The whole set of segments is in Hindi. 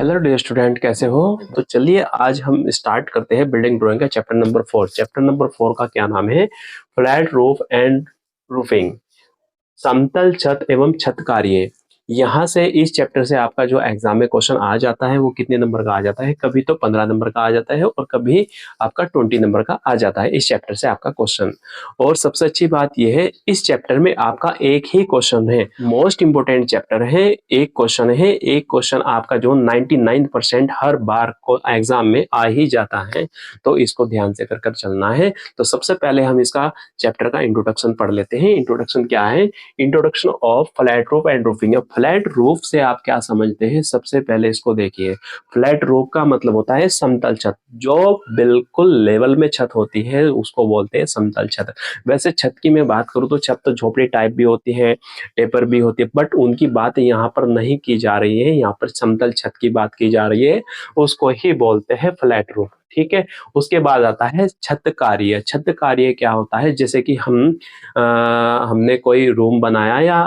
हेलो डियर स्टूडेंट, कैसे हो? तो चलिए आज हम स्टार्ट करते हैं बिल्डिंग ड्राइंग का चैप्टर नंबर 4। चैप्टर नंबर 4 का क्या नाम है? फ्लैट रूफ एंड रूफिंग, समतल छत एवं छत कार्य। यहाँ से इस चैप्टर से आपका जो एग्जाम में क्वेश्चन आ जाता है वो कितने नंबर का आ जाता है? कभी तो 15 नंबर का आ जाता है और कभी आपका 20 नंबर का आ जाता है इस चैप्टर से आपका क्वेश्चन। और सबसे अच्छी बात यह है, इस चैप्टर में आपका एक ही क्वेश्चन है, मोस्ट इंपोर्टेंट चैप्टर है, एक क्वेश्चन है। एक क्वेश्चन आपका जो 99% हर बार को एग्जाम में आ ही जाता है, तो इसको ध्यान से कर चलना है। तो सबसे पहले हम इसका चैप्टर का इंट्रोडक्शन पढ़ लेते हैं। इंट्रोडक्शन क्या है? Introduction of flat roof and roofing. अब फ्लैट रूफ से आप क्या समझते हैं? सबसे पहले इसको देखिए। फ्लैट रूफ का मतलब होता है समतल छत, जो बिल्कुल लेवल में छत होती है उसको बोलते हैं समतल छत। वैसे छत की मैं बात करूं तो छत तो झोपड़ी टाइप भी होती है, टेपर भी होती है, बट उनकी बात यहाँ पर नहीं की जा रही है। यहाँ पर समतल छत की बात की जा रही है, उसको ही बोलते हैं फ्लैट रूफ। ठीक है। उसके बाद आता है छत कार्य। छत कार्य क्या होता है? जैसे कि हमने कोई रूम बनाया या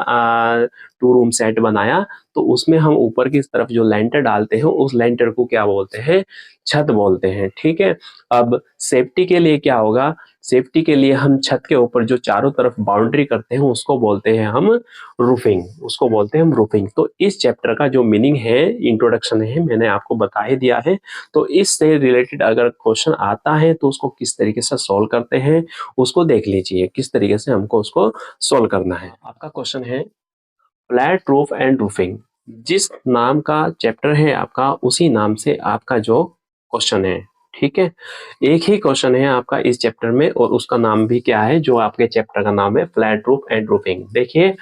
2 रूम सेट बनाया, तो उसमें हम ऊपर की तरफ जो लेंटर डालते हैं उस लेंटर को क्या बोलते हैं? छत बोलते हैं। ठीक है। अब सेफ्टी के लिए क्या होगा? सेफ्टी के लिए हम छत के ऊपर जो चारों तरफ बाउंड्री करते हैं उसको बोलते हैं हम रूफिंग, उसको बोलते हैं हम रूफिंग। तो इस चैप्टर का जो मीनिंग है, इंट्रोडक्शन है, मैंने आपको बता ही दिया है। तो इससे रिलेटेड अगर क्वेश्चन आता है तो उसको किस तरीके से सॉल्व करते हैं उसको देख लीजिए, किस तरीके से हमको उसको सॉल्व करना है। आपका क्वेश्चन है फ्लैट रूफ एंड रूफिंग। जिस नाम का चैप्टर है आपका, उसी नाम से आपका जो क्वेश्चन है। ठीक है। एक ही क्वेश्चन है आपका इस चैप्टर में और उसका नाम भी क्या है? जो आपके चैप्टर का नाम है फ्लैट रूफ एंड रूफिंग। देखिए,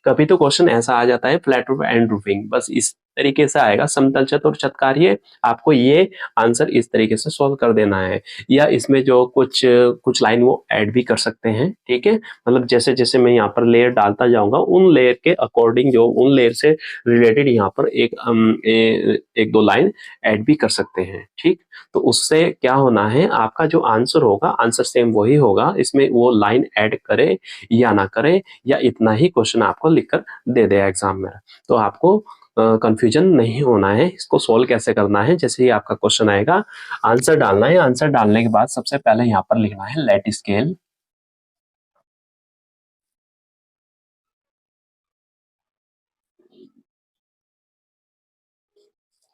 कभी तो क्वेश्चन ऐसा आ जाता है फ्लैट रूफ एंड रूफिंग, बस इस तरीके से आएगा, समतल छत और छत कार्य। आपको ये आंसर इस तरीके से सॉल्व कर देना है, या इसमें जो कुछ कुछ लाइन वो ऐड भी कर सकते हैं। ठीक है। मतलब जैसे जैसे मैं यहाँ पर लेयर डालता जाऊंगा, उन लेयर के अकॉर्डिंग, जो उन लेयर से रिलेटेड यहाँ पर एक दो लाइन ऐड भी कर सकते हैं। ठीक। तो उससे क्या होना है, आपका जो आंसर होगा, आंसर सेम वही होगा, इसमें वो लाइन ऐड करे या ना करे, या इतना ही क्वेश्चन आपको लिखकर दे दे एग्जाम में। तो आपको कंफ्यूजन नहीं होना है। इसको सोल्व कैसे करना है? जैसे ही आपका क्वेश्चन आएगा, आंसर डालना है। आंसर डालने के बाद सबसे पहले यहाँ पर लिखना है लेट स्केल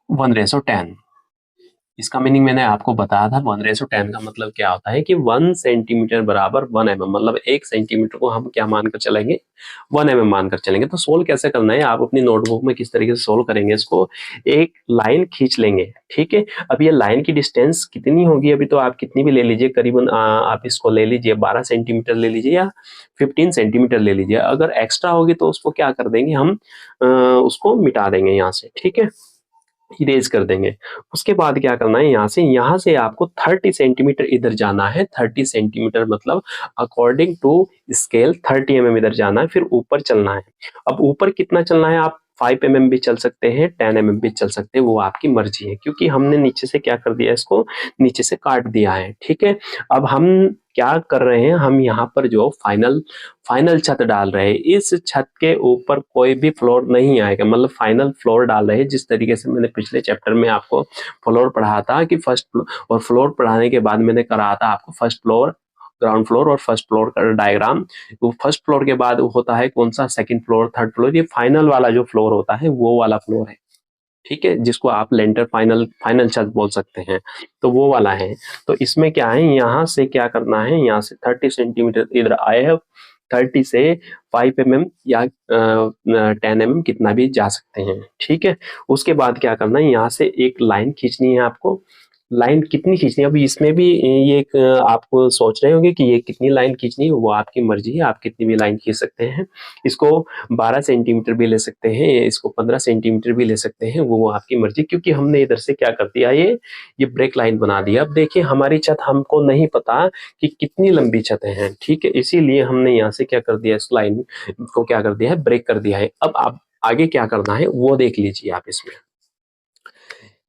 1:10। इसका मीनिंग मैंने आपको बताया था। 1:10 का मतलब क्या होता है कि 1 सेंटीमीटर बराबर 1 mm, मतलब 1 सेंटीमीटर को हम क्या मानकर चलेंगे? 1 mm मानकर चलेंगे। तो सोल्व कैसे करना है, आप अपनी नोटबुक में किस तरीके से सोल्व करेंगे इसको? एक लाइन खींच लेंगे। ठीक है। अब ये लाइन की डिस्टेंस कितनी होगी? अभी तो आप कितनी भी ले लीजिए, करीबन आप इसको ले लीजिए 12 सेंटीमीटर ले लीजिए या 15 सेंटीमीटर ले लीजिए। अगर एक्स्ट्रा होगी तो उसको क्या कर देंगे हम? उसको मिटा देंगे यहाँ से। ठीक है, इरेज कर देंगे। उसके बाद क्या करना है, यहाँ से आपको 30 सेंटीमीटर इधर जाना है। 30 सेंटीमीटर मतलब अकॉर्डिंग टू स्केल 30 mm इधर जाना है, फिर ऊपर चलना है। अब ऊपर कितना चलना है? आप 5 mm भी चल सकते हैं, 10 mm भी चल सकते हैं, वो आपकी मर्जी है, क्योंकि हमने नीचे से क्या कर दिया, इसको नीचे से काट दिया है। ठीक है। अब हम क्या कर रहे हैं, हम यहाँ पर जो फाइनल फाइनल छत डाल रहे हैं, इस छत के ऊपर कोई भी फ्लोर नहीं आएगा, मतलब फाइनल फ्लोर डाल रहे हैं। जिस तरीके से मैंने पिछले चैप्टर में आपको फ्लोर पढ़ाया था कि फर्स्ट फ्लोर, और फ्लोर पढ़ाने के बाद मैंने कराया था आपको फर्स्ट फ्लोर, ग्राउंड फ्लोर और फर्स्ट फ्लोर का डायग्राम। तो फर्स्ट फ्लोर के बाद होता है कौन सा? Second floor, third floor. ये फाइनल वाला जो फ्लोर होता है वो वाला फ्लोर है। ठीक है, जिसको आप लेंटर फाइनल फाइनल छत बोल सकते हैं, तो वो वाला है। तो इसमें क्या है, यहाँ से क्या करना है, यहाँ से 30 सेंटीमीटर इधर आए हैं, 30 से 5 mm या 10 mm कितना भी जा सकते हैं। ठीक है। उसके बाद क्या करना है, यहाँ से एक लाइन खींचनी है आपको। लाइन कितनी खींचनी है? अभी इसमें भी ये एक आप सोच रहे होंगे कि ये कितनी लाइन खींचनी है, वो आपकी मर्जी है, आप कितनी भी लाइन खींच सकते हैं। इसको 12 सेंटीमीटर भी ले सकते हैं, इसको 15 सेंटीमीटर भी ले सकते हैं, वो आपकी मर्जी। क्योंकि हमने इधर से क्या कर दिया, ये ब्रेक लाइन बना दिया। अब देखिए, हमारी छत, हमको नहीं पता कि कितनी लंबी छतें हैं। ठीक है, इसीलिए हमने यहाँ से क्या कर दिया, इस लाइन को क्या कर दिया है, ब्रेक कर दिया है। अब आप आगे क्या करना है वो देख लीजिए। आप इसमें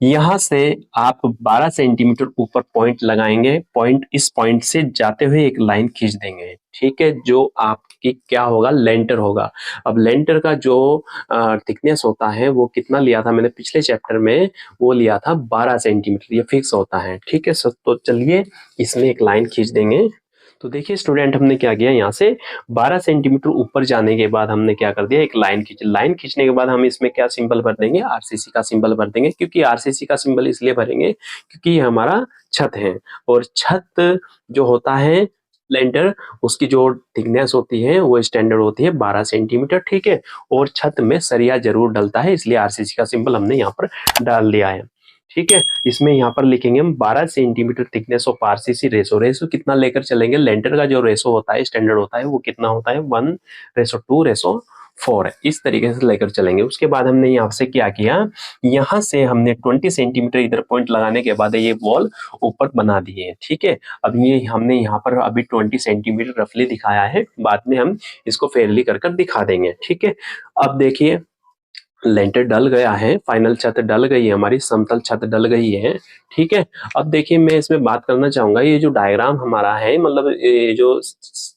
यहाँ से आप 12 सेंटीमीटर ऊपर पॉइंट लगाएंगे, पॉइंट, इस पॉइंट से जाते हुए एक लाइन खींच देंगे। ठीक है, जो आप कि क्या होगा, लेंटर होगा। अब लेंटर का जो थिकनेस होता है वो कितना लिया था मैंने पिछले चैप्टर में, वो लिया था 12 सेंटीमीटर, ये फिक्स होता है। ठीक है सर, तो चलिए इसमें एक लाइन खींच देंगे। तो देखिए स्टूडेंट, हमने क्या किया, यहाँ से 12 सेंटीमीटर ऊपर जाने के बाद हमने क्या कर दिया, एक लाइन खींची। लाइन खींचने के बाद हम इसमें क्या सिंबल भर देंगे, आरसीसी का सिंबल भर देंगे। क्योंकि आरसीसी का सिंबल इसलिए भरेंगे क्योंकि ये हमारा छत है, और छत जो होता है लेंटर, उसकी जो थिकनेस होती है वो स्टैंडर्ड होती है 12 सेंटीमीटर। ठीक है, और छत में सरिया जरूर डलता है, इसलिए आरसीसी का सिंबल हमने यहाँ पर डाल दिया है। ठीक है, इसमें यहाँ पर लिखेंगे हम 12 centimetre thickness of RCC. Ratio, ratio कितना लेकर चलेंगे, लेंटर का जो रेशो होता है स्टैंडर्ड होता है वो कितना होता है, 1:2:4 है। इस तरीके से लेकर चलेंगे। उसके बाद हमने यहाँ से क्या किया, यहाँ से हमने 20 सेंटीमीटर इधर पॉइंट लगाने के बाद ये वॉल ऊपर बना दिए हैं। ठीक है, अब ये हमने यहाँ पर अभी 20 सेंटीमीटर रफली दिखाया है, बाद में हम इसको फेयरली कर कर दिखा देंगे। ठीक है, अब देखिए लेंटर डल गया है, फाइनल छत डल गई है, हमारी समतल छत डल गई है। ठीक है, अब देखिए मैं इसमें बात करना चाहूंगा, ये जो डायग्राम हमारा है, मतलब ये जो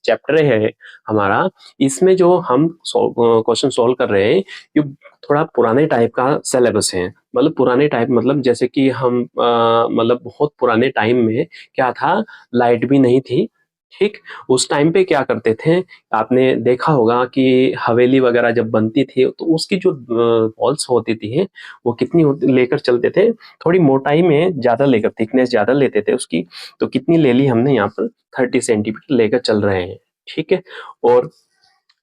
चैप्टर है हमारा, इसमें जो हम क्वेश्चन सॉल्व कर रहे हैं, ये थोड़ा पुराने टाइप का सिलेबस है। मतलब पुराने टाइप मतलब जैसे कि हम मतलब बहुत पुराने टाइम में क्या था, लाइट भी नहीं थी। ठीक, उस टाइम पे क्या करते थे, आपने देखा होगा कि हवेली वगैरह जब बनती थी तो उसकी जो वॉल्स होती थी वो कितनी लेकर चलते थे, थोड़ी मोटाई में ज्यादा लेकर, थिकनेस ज्यादा लेते थे उसकी। तो कितनी ले ली हमने यहाँ पर, 30 सेंटीमीटर लेकर चल रहे हैं। ठीक है, और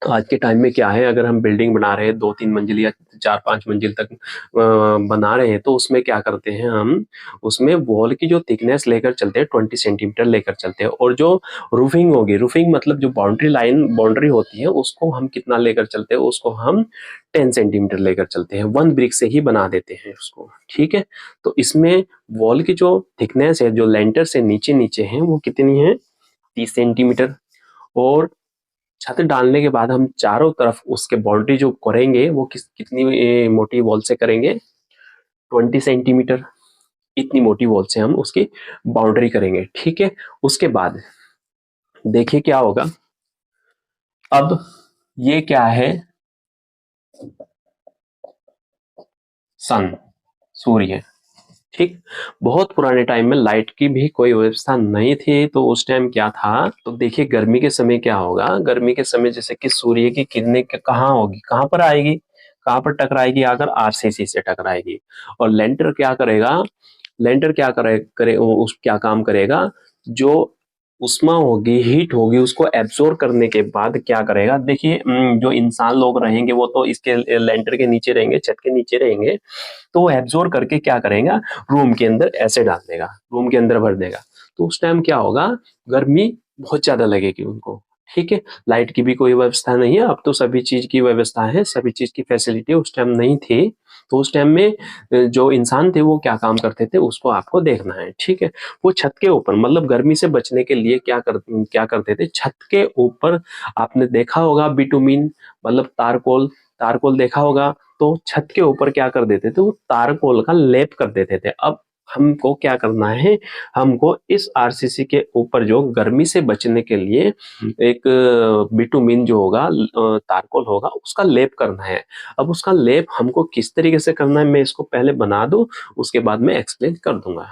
आज के टाइम में क्या है, अगर हम बिल्डिंग बना रहे हैं 2-3 मंजिल या 4-5 मंजिल तक बना रहे हैं, तो उसमें क्या करते हैं हम, उसमें वॉल की जो थिकनेस लेकर चलते हैं 20 सेंटीमीटर लेकर चलते हैं। और जो रूफिंग होगी, रूफिंग मतलब जो बाउंड्री लाइन, बाउंड्री होती है, उसको हम कितना लेकर चलते हैं, उसको हम 10 सेंटीमीटर लेकर चलते हैं। 1 ब्रिक से ही बना देते हैं उसको। ठीक है, तो इसमें वॉल की जो थिकनेस है, जो लेंटर से नीचे नीचे है, वो कितनी है, 30 सेंटीमीटर। और छत डालने के बाद हम चारों तरफ उसके बाउंड्री जो करेंगे वो कितनी मोटी वॉल से करेंगे, 20 सेंटीमीटर। इतनी मोटी वॉल से हम उसकी बाउंड्री करेंगे। ठीक है, उसके बाद देखिए क्या होगा, अब ये क्या है, सन, सूर्य। ठीक, बहुत पुराने टाइम में लाइट की भी कोई व्यवस्था नहीं थी, तो उस टाइम क्या था, तो देखिए गर्मी के समय क्या होगा, गर्मी के समय जैसे कि सूर्य की किरणें कहाँ होगी, कहाँ पर आएगी, कहाँ पर टकराएगी, अगर आरसीसी से टकराएगी। और लेंटर क्या करेगा, लेंटर क्या करे उस क्या काम करेगा, जो उष्मा होगी, हीट होगी, उसको एब्जॉर्ब करने के बाद क्या करेगा, देखिए जो इंसान लोग रहेंगे वो तो इसके लेंटर के नीचे रहेंगे, छत के नीचे रहेंगे, तो वो एब्जॉर्ब करके क्या करेगा, रूम के अंदर ऐसे डाल देगा, रूम के अंदर भर देगा। तो उस टाइम क्या होगा, गर्मी बहुत ज्यादा लगेगी उनको। ठीक है, लाइट की भी कोई व्यवस्था नहीं है, अब तो सभी चीज की व्यवस्था है, सभी चीज की फैसिलिटी उस टाइम नहीं थी। तो उस टाइम में जो इंसान थे वो क्या काम करते थे, उसको आपको देखना है। ठीक है, वो छत के ऊपर, मतलब गर्मी से बचने के लिए क्या करते थे, छत के ऊपर आपने देखा होगा बिटुमिन, मतलब तारकोल, तारकोल देखा होगा, तो छत के ऊपर क्या कर देते थे, वो तारकोल का लेप कर देते थे। अब हमको क्या करना है, हमको इस आरसीसी के ऊपर जो गर्मी से बचने के लिए एक बिटुमिन जो होगा, तारकोल होगा, उसका लेप करना है। अब उसका लेप हमको किस तरीके से करना है, मैं इसको पहले बना दूं, उसके बाद मैं एक्सप्लेन कर दूंगा।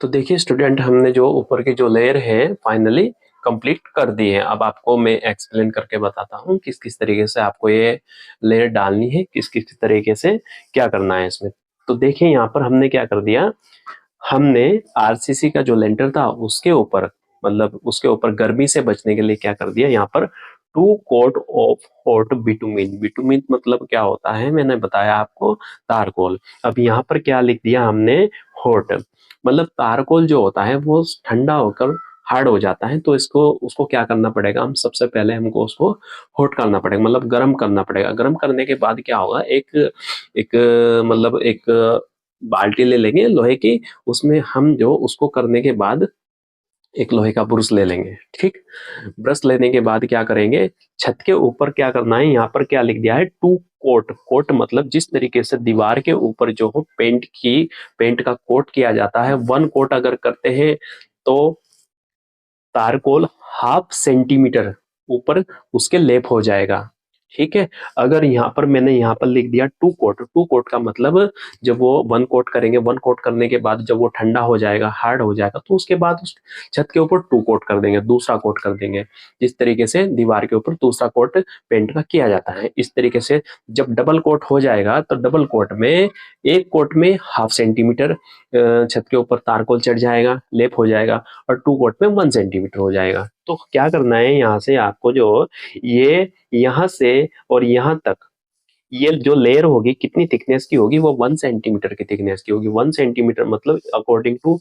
तो देखिए स्टूडेंट, हमने जो ऊपर की जो लेयर है फाइनली कंप्लीट कर दी है। अब आपको मैं एक्सप्लेन करके बताता हूँ किस किस तरीके से आपको ये लेयर डालनी है, किस किस तरीके से क्या करना है इसमें। तो देखिए यहाँ पर हमने क्या कर दिया, हमने आरसीसी का जो लेंटर था उसके ऊपर, मतलब उसके ऊपर गर्मी से बचने के लिए क्या कर दिया, यहाँ पर 2 coat of hot bitumen. Bitumen मतलब क्या होता है, मैंने बताया आपको, तारकोल। अब यहाँ पर क्या लिख दिया हमने, हॉट, मतलब तारकोल जो होता है वो ठंडा होकर हार्ड हो जाता है, तो इसको उसको क्या करना पड़ेगा, हम सबसे पहले हमको उसको हॉट करना पड़ेगा, मतलब गर्म करना पड़ेगा। गर्म करने के बाद क्या होगा, एक एक मतलब एक बाल्टी ले लेंगे लोहे की, उसमें हम जो उसको करने के बाद एक लोहे का ब्रश ले लेंगे। ठीक, ब्रश लेने के बाद क्या करेंगे, छत के ऊपर क्या करना है, यहाँ पर क्या लिख दिया है, 2 कोट। कोट मतलब जिस तरीके से दीवार के ऊपर जो हो पेंट का कोट किया जाता है, 1 कोट अगर करते हैं तो तारकोल 1/2 सेंटीमीटर ऊपर उसके लेप हो जाएगा। ठीक है, अगर यहाँ पर मैंने यहाँ पर लिख दिया टू कोट, टू कोट का मतलब जब वो वन कोट करेंगे, वन कोट करने के बाद जब वो ठंडा हो जाएगा, हार्ड हो जाएगा, तो उसके बाद उस छत के ऊपर टू कोट कर देंगे, दूसरा कोट कर देंगे। जिस तरीके से दीवार के ऊपर दूसरा कोट पेंट का किया जाता है, इस तरीके से जब डबल कोट हो जाएगा तो डबल कोट में एक कोट में 1/2 सेंटीमीटर छत के ऊपर तारकोल चढ़ जाएगा, लेप हो जाएगा, और टू कोट में 1 सेंटीमीटर हो जाएगा। तो क्या करना है यहाँ से आपको, जो ये यहाँ से और यहाँ तक ये जो लेयर होगी कितनी थिकनेस की होगी, वो 1 सेंटीमीटर की थिकनेस की होगी। 1 सेंटीमीटर मतलब अकॉर्डिंग टू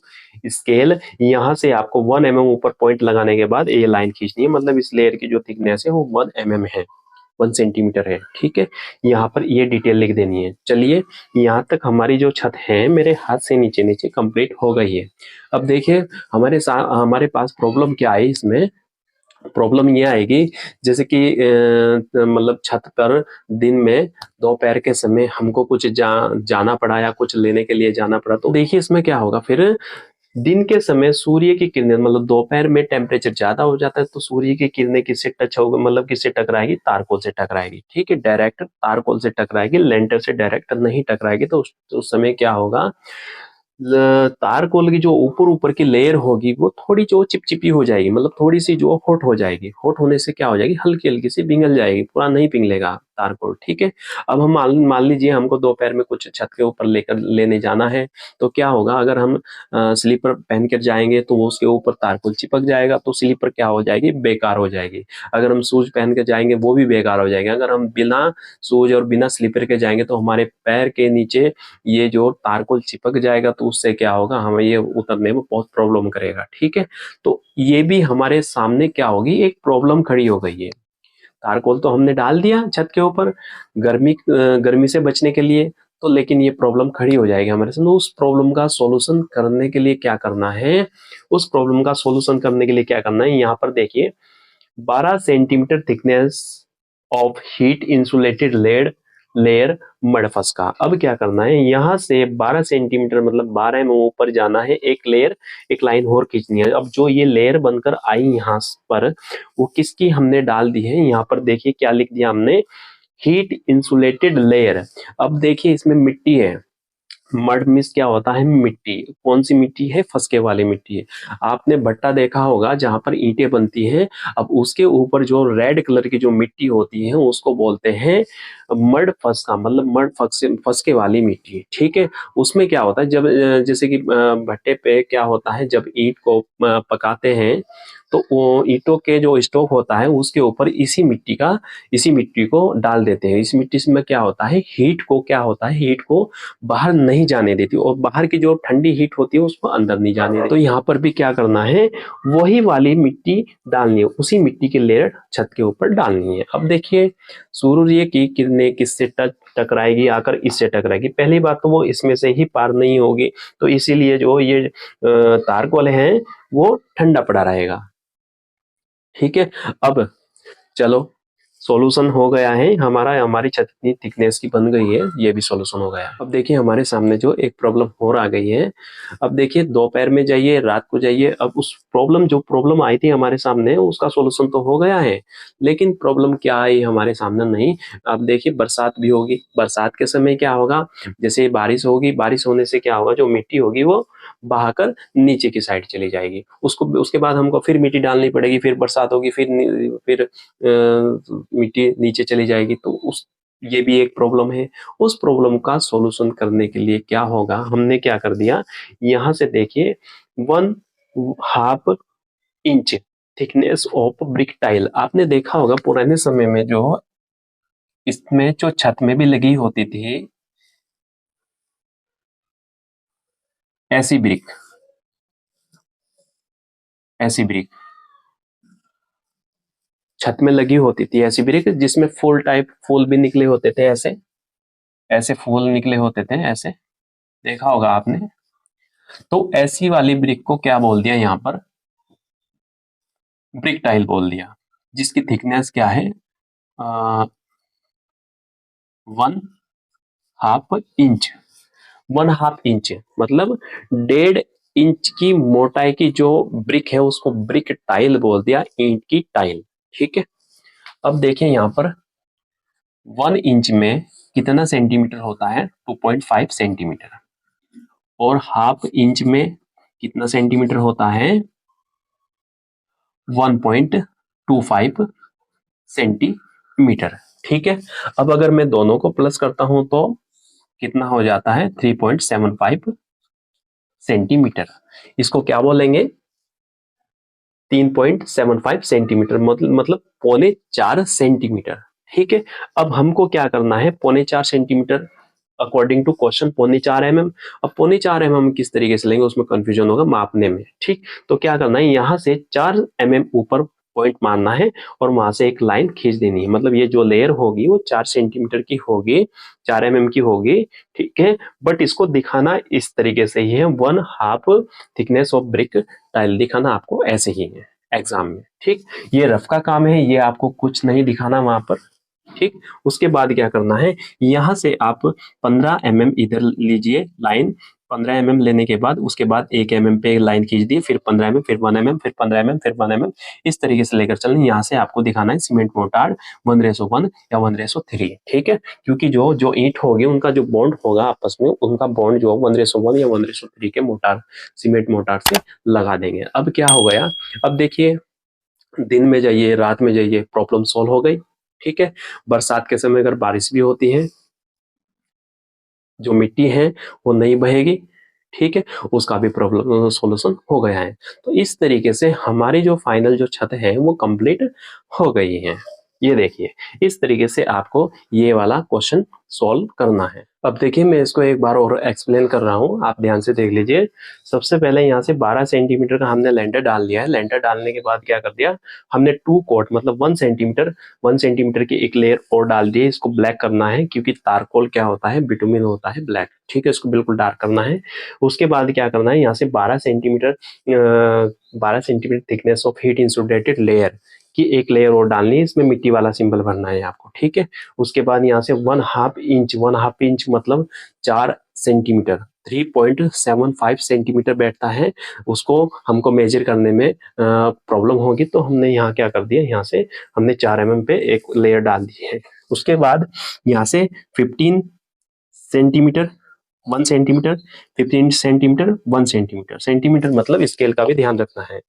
स्केल यहाँ से आपको 1 mm ऊपर पॉइंट लगाने के बाद ये लाइन खींचनी है, मतलब इस लेयर की जो थिकनेस है वो 1 mm है, 1 सेंटीमीटर है। ठीक है, यहाँ पर ये डिटेल लिख देनी है। चलिए, यहाँ तक हमारी जो छत है मेरे हाथ से नीचे नीचे कंप्लीट हो गई है। अब देखिए हमारे पास प्रॉब्लम क्या है इसमें। प्रॉब्लम ये आएगी जैसे कि मतलब छत पर दिन में दोपहर के समय हमको कुछ जाना पड़ा या कुछ लेने के लिए जाना पड़ा, तो देखिए इसमें क्या होगा फिर। दिन के समय सूर्य की किरणें, मतलब दोपहर में टेम्परेचर ज्यादा हो जाता है तो सूर्य की किरणें किससे टच होगी, मतलब किससे टकराएगी, तारकोल से टकराएगी। ठीक है, डायरेक्ट तारकोल से टकराएगी, लेंटर से डायरेक्ट नहीं टकराएगी। तो उस समय क्या होगा, तारकोल की जो ऊपर ऊपर की लेयर होगी वो थोड़ी जो चिपचिपी हो जाएगी, मतलब थोड़ी सी जो हॉट हो जाएगी। हॉट होने से क्या हो जाएगी, हल्की हल्की सी पिघल जाएगी, पूरा नहीं पिघलेगा तारकोल। ठीक है, अब हम मान लीजिए हमको दोपहर में कुछ छत के ऊपर लेने जाना है, तो क्या होगा, अगर हम स्लीपर पहन कर जाएंगे तो वो उसके ऊपर तारकोल चिपक जाएगा, तो स्लीपर क्या हो जाएगी, बेकार हो जाएगी। अगर हम शूज पहन कर जाएंगे वो भी बेकार हो जाएगा। अगर हम बिना शूज और बिना स्लीपर के जाएंगे तो हमारे पैर के नीचे ये जो तारकोल चिपक जाएगा, तो उससे क्या होगा, हमें ये उतरने में बहुत प्रॉब्लम करेगा। ठीक है, तो ये भी हमारे सामने क्या होगी, एक प्रॉब्लम खड़ी हो गई है। तारकोल तो हमने डाल दिया छत के ऊपर गर्मी से बचने के लिए, तो लेकिन ये प्रॉब्लम खड़ी हो जाएगी हमारे सामने। उस प्रॉब्लम का सॉल्यूशन करने के लिए क्या करना है, उस प्रॉब्लम का सॉल्यूशन करने के लिए क्या करना है, यहाँ पर देखिए 12 centimetre thickness of heat insulated layer मडफस का। अब क्या करना है, यहाँ से 12 सेंटीमीटर मतलब 12 में ऊपर जाना है, एक लेयर, एक लाइन और खींचनी है। अब जो ये लेयर बनकर आई यहाँ पर, वो किसकी हमने डाल दी है, यहाँ पर देखिए क्या लिख दिया हमने, हीट इंसुलेटेड लेयर। अब देखिए इसमें मिट्टी है, मड मीन्स क्या होता है, मिट्टी। कौन सी मिट्टी है, फसके वाली मिट्टी है। आपने भट्टा देखा होगा जहां पर ईंटें बनती हैं, अब उसके ऊपर जो रेड कलर की जो मिट्टी होती है उसको बोलते हैं मड फसका, मतलब मड फसके वाली मिट्टी। ठीक है, उसमें क्या होता है, जब जैसे कि भट्टे पे क्या होता है, जब ईंट को पकाते हैं तो वो ईंटों के जो स्टोव होता है उसके ऊपर इसी मिट्टी को डाल देते हैं। इस मिट्टी में क्या होता है, हीट को बाहर नहीं जाने देती, और बाहर की जो ठंडी हीट होती है उसको अंदर नहीं जाने देती। तो यहाँ पर भी क्या करना है, वही वाली मिट्टी डालनी है, उसी मिट्टी की लेयर छत के ऊपर डालनी है। अब देखिए सूर्य की किरणें किससे टकराएगी, आकर इससे टकराएगी। पहली बात तो वो इसमें से ही पार नहीं होगी, तो इसीलिए जो ये तारकोल है वो ठंडा पड़ा रहेगा। ठीक है, अब चलो सॉल्यूशन हो गया है हमारा, हमारी छत इतनी थिकनेस की बन गई है, ये भी सॉल्यूशन हो गया। अब देखिए हमारे सामने जो एक प्रॉब्लम और आ गई है। अब देखिए दोपहर में जाइए, रात को जाइए, अब उस जो प्रॉब्लम आई थी हमारे सामने उसका सॉल्यूशन तो हो गया है, लेकिन प्रॉब्लम क्या आई हमारे सामने नहीं। अब देखिए बरसात भी होगी, बरसात के समय क्या होगा, जैसे बारिश होगी, बारिश होने से क्या होगा, जो मिट्टी होगी वो बहाकर नीचे की साइड चली जाएगी। उसके बाद हमको फिर मिट्टी डालनी पड़ेगी, फिर बरसात होगी, फिर मिट्टी नीचे चली जाएगी। तो ये भी एक प्रॉब्लम है। उस प्रॉब्लम का सॉल्यूशन करने के लिए क्या होगा, हमने क्या कर दिया, यहाँ से देखिए 1/2 inch thickness of brick tile. आपने देखा होगा पुराने समय में जो इसमें जो छत में भी लगी होती थी ऐसी ब्रिक, छत में लगी होती थी ऐसी ब्रिक, जिसमें फूल भी निकले होते थे, ऐसे ऐसे फूल निकले होते थे, ऐसे देखा होगा आपने। तो ऐसी वाली ब्रिक को क्या बोल दिया यहाँ पर, ब्रिक टाइल बोल दिया, जिसकी थिकनेस क्या है, 1/2 इंच। 1/2 इंच मतलब 1.5 इंच की मोटाई की जो ब्रिक है उसको ब्रिक टाइल बोल दिया, ईंट की टाइल। ठीक है, अब देखिए यहाँ पर 1 इंच में कितना सेंटीमीटर होता है? 2.5 सेंटीमीटर। और हाफ इंच में कितना सेंटीमीटर होता है? 1.25 सेंटीमीटर। ठीक है, अब अगर मैं दोनों को प्लस करता हूं तो कितना हो जाता है? 3.75 सेंटीमीटर। इसको क्या बोलेंगे? 3.75 सेंटीमीटर, मतलब 4.25 सेंटीमीटर। ठीक है, अब हमको क्या करना है? 4.25 centimetre according to question 4.25 mm। अब 4.25 mm किस तरीके से लेंगे, उसमें कंफ्यूजन होगा मापने में। ठीक, तो क्या करना है, यहाँ से 4 mm ऊपर पॉइंट मारना है और वहां से एक लाइन खींच देनी है। मतलब ये जो लेयर होगी वो 4 सेंटीमीटर की होगी, 4 mm की होगी। ठीक है, बट इसको दिखाना इस तरीके से ही है, 1/2 थिकनेस ऑफ ब्रिक टाइल दिखाना आपको ऐसे ही है एग्जाम में। ठीक, ये रफ का काम है, ये आपको कुछ नहीं दिखाना वहां पर। ठीक, उसके बाद क्या करना है, यहां से आप 15 mm इधर लीजिए लाइन। 15 mm लेने के बाद उसके बाद 1 mm पे लाइन खींच दी, फिर 15 mm, फिर 1 mm, फिर 15 mm, फिर 1 mm, इस तरीके से लेकर चलना। यहाँ से आपको दिखाना है सीमेंट मोर्टार 1:1 या 1:3। ठीक है, क्योंकि जो जो ईंट होगी उनका जो बॉन्ड होगा आपस में, उनका बॉन्ड जो 1:1 या 1:3 के मोटार, सीमेंट मोटार से लगा देंगे। अब क्या हो गया, अब देखिए दिन में जाइए रात में जाइए, प्रॉब्लम सॉल्व हो गई। ठीक है, बरसात के समय अगर बारिश भी होती है, जो मिट्टी है वो नहीं बहेगी। ठीक है, उसका भी प्रॉब्लम सॉल्यूशन हो गया है। तो इस तरीके से हमारी जो फाइनल जो छत है वो कंप्लीट हो गई है। ये देखिए, इस तरीके से आपको ये वाला क्वेश्चन सॉल्व करना है। अब देखिए मैं इसको एक बार और एक्सप्लेन कर रहा हूँ, आप ध्यान से देख लीजिए। सबसे पहले यहाँ से 12 सेंटीमीटर का हमने लेंटर डाल दिया है। लेंटर डालने के बाद क्या कर दिया हमने, 2 कोट मतलब 1 सेंटीमीटर की एक लेयर और डाल दी है। इसको ब्लैक करना है क्योंकि तारकोल क्या होता है, बिटुमिन होता है ब्लैक। ठीक है, इसको बिल्कुल डार्क करना है। उसके बाद क्या करना है, यहाँ से 12 centimetre thickness of heat insulated layer की एक लेयर और डालनी है। इसमें मिट्टी वाला सिंबल भरना है आपको। ठीक है, उसके बाद यहाँ से 1/2 इंच मतलब 4 सेंटीमीटर, 3.75 सेंटीमीटर बैठता है। उसको हमको मेजर करने में प्रॉब्लम होगी, तो हमने यहाँ क्या कर दिया, यहाँ से हमने 4 mm पे एक लेयर डाल दी है। उसके बाद यहाँ से 15 centimetre, 1 centimetre, 15 centimetre, 1 centimetre. Centimetre मतलब स्केल का भी ध्यान रखना है।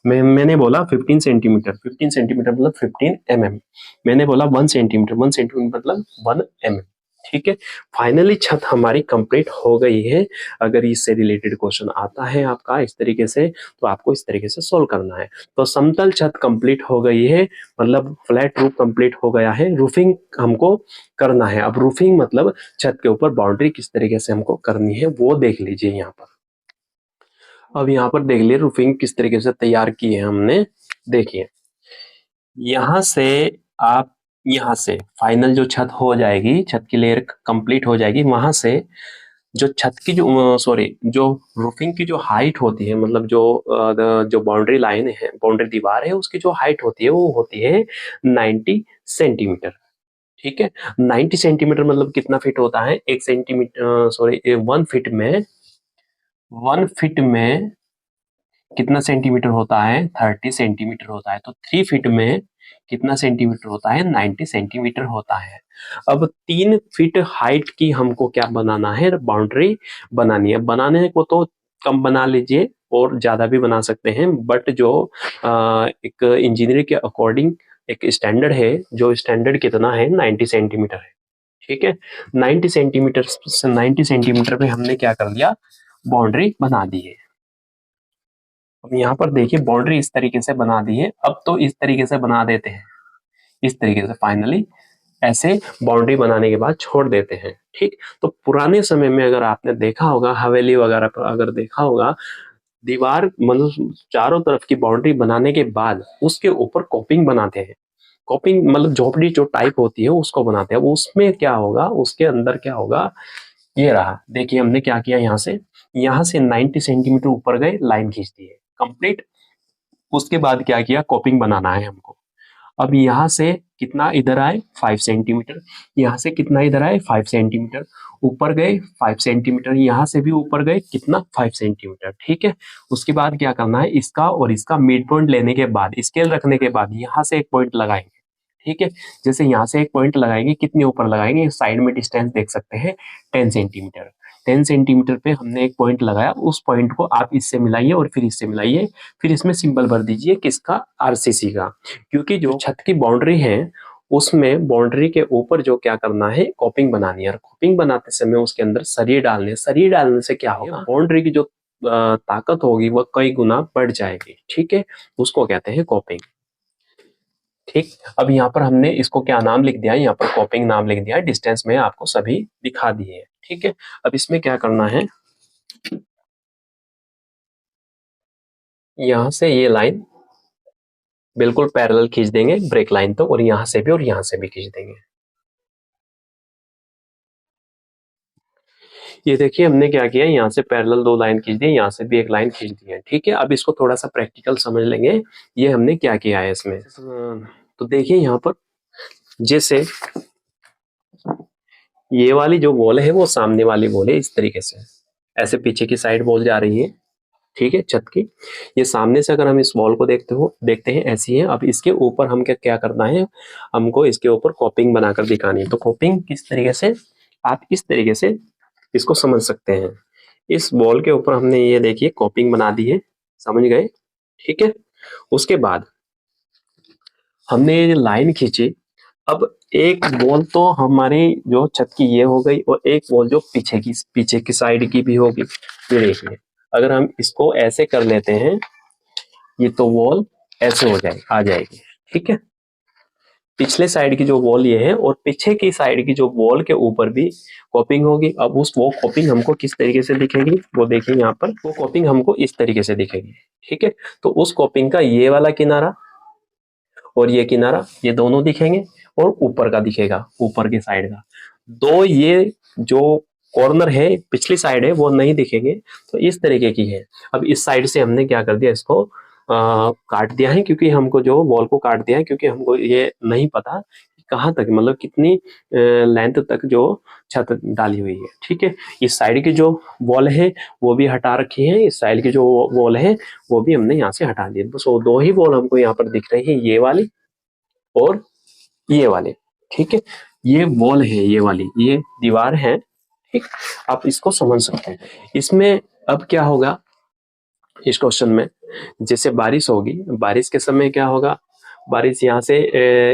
मैंने बोला 15 सेंटीमीटर, 15 सेंटीमीटर मतलब 15 mm। मैंने बोला 1 सेंटीमीटर, 1 सेंटीमीटर मतलब 1 mm। ठीक है, फाइनली छत हमारी कंप्लीट हो गई है। अगर इससे रिलेटेड क्वेश्चन आता है आपका इस तरीके से, तो आपको इस तरीके से सोल्व करना है। तो समतल छत कंप्लीट हो गई है, मतलब फ्लैट रूफ कंप्लीट हो गया है। रूफिंग हमको करना है। अब रूफिंग मतलब छत के ऊपर बाउंड्री किस तरीके से हमको करनी है वो देख लीजिए यहाँ पर। अब यहाँ पर देख लीजिए रूफिंग किस तरीके से तैयार की है हमने। देखिए यहाँ से आप, यहाँ से फाइनल जो छत हो जाएगी, छत की लेयर कंप्लीट हो जाएगी, वहां से जो छत की जो जो रूफिंग की जो हाइट होती है, मतलब जो बाउंड्री लाइन है, बाउंड्री दीवार है, उसकी जो हाइट होती है वो होती है 90 सेंटीमीटर। ठीक है, 90 सेंटीमीटर मतलब कितना फीट होता है, 1 फीट में कितना सेंटीमीटर होता है, 30 सेंटीमीटर होता है। तो 3 फीट में कितना सेंटीमीटर होता है, 90 सेंटीमीटर होता है। अब 3 फीट हाइट की हमको क्या बनाना है, बाउंड्री बनानी है। बनाने को तो कम बना लीजिए और ज्यादा भी बना सकते हैं, बट जो एक इंजीनियर के अकॉर्डिंग एक स्टैंडर्ड है, जो स्टैंडर्ड कितना है, 90 सेंटीमीटर है। ठीक है, 90 सेंटीमीटर पे हमने क्या कर दिया, बाउंड्री बना दी है। अब यहाँ पर देखिए बाउंड्री इस तरीके से बना दी है। अब तो इस तरीके से बना देते हैं, इस तरीके से फाइनली ऐसे बाउंड्री बनाने के बाद छोड़ देते हैं। ठीक, तो पुराने समय में अगर आपने देखा होगा, हवेली वगैरह पर अगर देखा होगा, दीवार मतलब चारों तरफ की बाउंड्री बनाने के बाद उसके ऊपर कॉपिंग बनाते हैं। कॉपिंग मतलब झोपड़ी जो टाइप होती है उसको बनाते हैं। उसमें क्या होगा, उसके अंदर क्या होगा, ये रहा। देखिए हमने क्या किया, यहाँ से 90 सेंटीमीटर ऊपर गए, लाइन खींच दी है कंप्लीट। उसके बाद क्या किया, कॉपिंग बनाना है हमको। अब यहाँ से कितना इधर आए, 5 सेंटीमीटर, यहाँ से कितना इधर आए, 5 सेंटीमीटर, ऊपर गए 5 सेंटीमीटर, यहाँ से भी ऊपर गए कितना, 5 सेंटीमीटर। ठीक है, उसके बाद क्या करना है, इसका और इसका मिड पॉइंट लेने के बाद, स्केल रखने के बाद यहाँ से एक पॉइंट लगाएंगे। ठीक है। जैसे यहाँ से एक पॉइंट लगाएंगे, कितने ऊपर लगाएंगे, साइड में डिस्टेंस देख सकते हैं 10 सेंटीमीटर। 10 सेंटीमीटर पे हमने एक पॉइंट लगाया, उस पॉइंट को आप इससे मिलाइए और फिर इससे मिलाइए, फिर इसमें सिंबल भर दीजिए किसका, आरसीसी का। क्योंकि जो छत की बाउंड्री है उसमें बाउंड्री के ऊपर जो क्या करना है, कॉपिंग बनानी है। और कॉपिंग बनाते समय उसके अंदर सरिये डालने, सरिये डालने से क्या होगा, बाउंड्री की जो ताकत होगी वह कई गुना बढ़ जाएगी। ठीक है, उसको कहते हैं कॉपिंग। ठीक, अब यहाँ पर हमने इसको क्या नाम लिख दिया है, यहाँ पर कॉपिंग नाम लिख दिया है, डिस्टेंस में आपको सभी दिखा दिए हैं। ठीक है, अब इसमें क्या करना है, यहाँ से ये लाइन बिल्कुल पैरेलल खींच देंगे ब्रेक लाइन तो, और यहाँ से भी और यहाँ से भी खींच देंगे। ये देखिए हमने क्या किया, यहाँ से पैरेलल 2 लाइन खींच दी, यहाँ से भी एक लाइन खींच दी है। ठीक है, अब इसको थोड़ा सा प्रैक्टिकल समझ लेंगे, ये हमने क्या किया है इसमें। तो देखिए यहाँ पर जैसे ये वाली जो वॉल है वो सामने वाली वॉल है, इस तरीके से ऐसे पीछे की साइड वॉल जा रही है। ठीक है, छत की ये सामने से अगर हम इस वॉल को देखते हैं ऐसी है। अब इसके ऊपर हम क्या करना है, हमको इसके ऊपर कॉपिंग बनाकर दिखानी है। तो कॉपिंग किस तरीके से, आप इस तरीके से इसको समझ सकते हैं। इस वॉल के ऊपर हमने ये देखिए कॉपिंग बना दी है, समझ गए। ठीक है, उसके बाद हमने ये लाइन खींची। अब एक वॉल तो हमारी जो छत की ये हो गई, और एक वॉल जो पीछे की साइड की भी होगी। ये देखिए अगर हम इसको ऐसे कर लेते हैं, ये तो वॉल ऐसे हो जाएगी, आ जाएगी। ठीक है, पिछले साइड की जो वॉल ये है और पीछे की साइड की जो वॉल के ऊपर भी कॉपिंग होगी। अब वो कॉपिंग हमको किस तरीके से दिखेगी, वो देखिए यहाँ पर, वो कॉपिंग हमको इस तरीके से दिखेगी। ठीक है, तो उस कॉपिंग का ये वाला किनारा और ये किनारा, ये दोनों दिखेंगे, और ऊपर का दिखेगा, ऊपर की साइड का। दो ये जो कॉर्नर है, पिछली साइड है, वो नहीं दिखेंगे। तो इस तरीके की है। अब इस साइड से हमने क्या कर दिया, इसको काट दिया है, क्योंकि हमको जो वॉल को काट दिया है, क्योंकि हमको ये नहीं पता कहाँ तक, मतलब कितनी लेंथ तक जो छत डाली हुई है। ठीक है, इस साइड की जो वॉल है वो भी हटा रखी है, इस साइड की जो वॉल है वो भी हमने यहाँ से हटा दी। बस वो 2 ही वॉल हमको यहाँ पर दिख रही है, ये वाली और ये वाले। ठीक है, ये वॉल है, ये वाली ये दीवार है। ठीक, आप इसको समझ सकते हैं। इसमें अब क्या होगा इस क्वेश्चन में, जैसे बारिश होगी, बारिश के समय क्या होगा, बारिश यहाँ से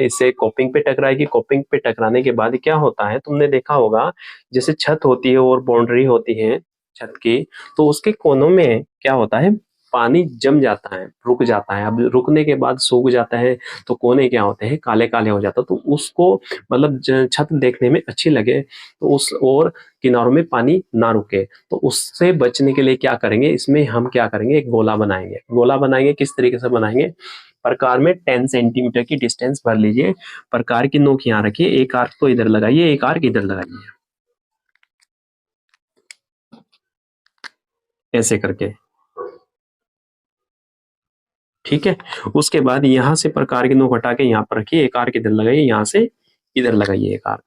इससे कॉपिंग पे टकराएगी। कॉपिंग पे टकराने के बाद क्या होता है, तुमने देखा होगा, जैसे छत होती है और बाउंड्री होती है छत की, तो उसके कोनों में क्या होता है, पानी जम जाता है, रुक जाता है। अब रुकने के बाद सूख जाता है, तो कोने क्या होते हैं, काले काले हो जाता है। तो उसको मतलब छत देखने में अच्छी लगे, तो उस और किनारों में पानी ना रुके, तो उससे बचने के लिए क्या करेंगे, इसमें हम क्या करेंगे, एक गोला बनाएंगे। गोला बनाएंगे किस तरीके से बनाएंगे, प्रकार में 10 सेंटीमीटर की डिस्टेंस भर लीजिए, प्रकार की नोक यहाँ रखिए, एक आर्क तो इधर लगाइए, एक आर्क इधर लगाइए, ऐसे करके। ठीक है, उसके बाद यहाँ से प्रकार की नोक हटा के यहाँ पर रखिए, एक आर्क इधर लगाइए, यहाँ से इधर लगाइए एक आर्क।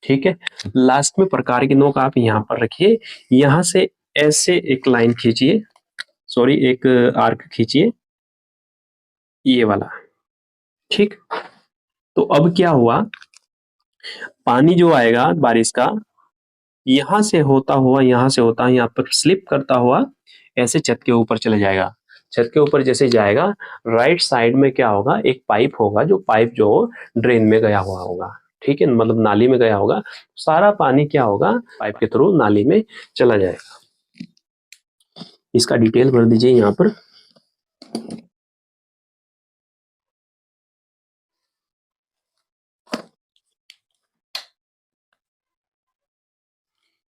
ठीक है, लास्ट में प्रकार की नोक आप यहाँ पर रखिए, यहाँ से ऐसे एक लाइन खींचिए, सॉरी एक आर्क खींचिए, ये वाला। ठीक, तो अब क्या हुआ, पानी जो आएगा बारिश का, यहां से होता हुआ, यहां से होता यहाँ पर स्लिप करता हुआ ऐसे छत के ऊपर चले जाएगा। छत के ऊपर जैसे जाएगा, राइट साइड में क्या होगा, एक पाइप होगा, जो पाइप जो ड्रेन में गया हुआ होगा। ठीक है, मतलब नाली में गया होगा, सारा पानी क्या होगा, पाइप के थ्रू नाली में चला जाएगा। इसका डिटेल भर दीजिए यहाँ पर।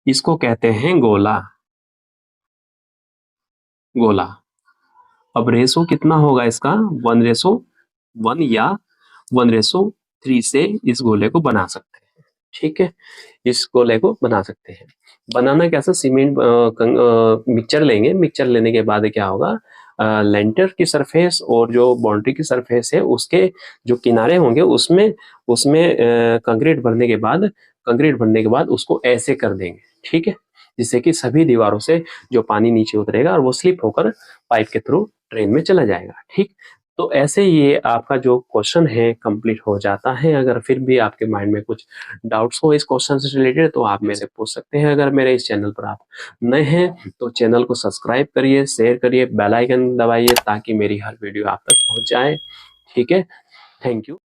इसको कहते हैं गोला, गोला। अब रेशो कितना होगा इसका, 1:1 या 1:3 से इस गोले को बना सकते हैं। ठीक है, इस गोले को बना सकते हैं। बनाना कैसा, सीमेंट मिक्सचर लेंगे, मिक्सचर लेने के बाद क्या होगा, लेंटर की सरफेस और जो बाउंड्री की सरफेस है उसके जो किनारे होंगे उसमें उसमें कंक्रीट भरने के बाद उसको ऐसे कर देंगे। ठीक है, जिससे कि सभी दीवारों से जो पानी नीचे उतरेगा और वो स्लिप होकर पाइप के थ्रू ट्रेन में चला जाएगा। ठीक, तो ऐसे ये आपका जो क्वेश्चन है कंप्लीट हो जाता है। अगर फिर भी आपके माइंड में कुछ डाउट्स हो इस क्वेश्चन से रिलेटेड तो आप मेरे से पूछ सकते हैं। अगर मेरे इस चैनल पर आप नए हैं तो चैनल को सब्सक्राइब करिए, शेयर करिए, बेल आइकन दबाइए ताकि मेरी हर वीडियो आप तक पहुंच जाए। ठीक है, थैंक यू।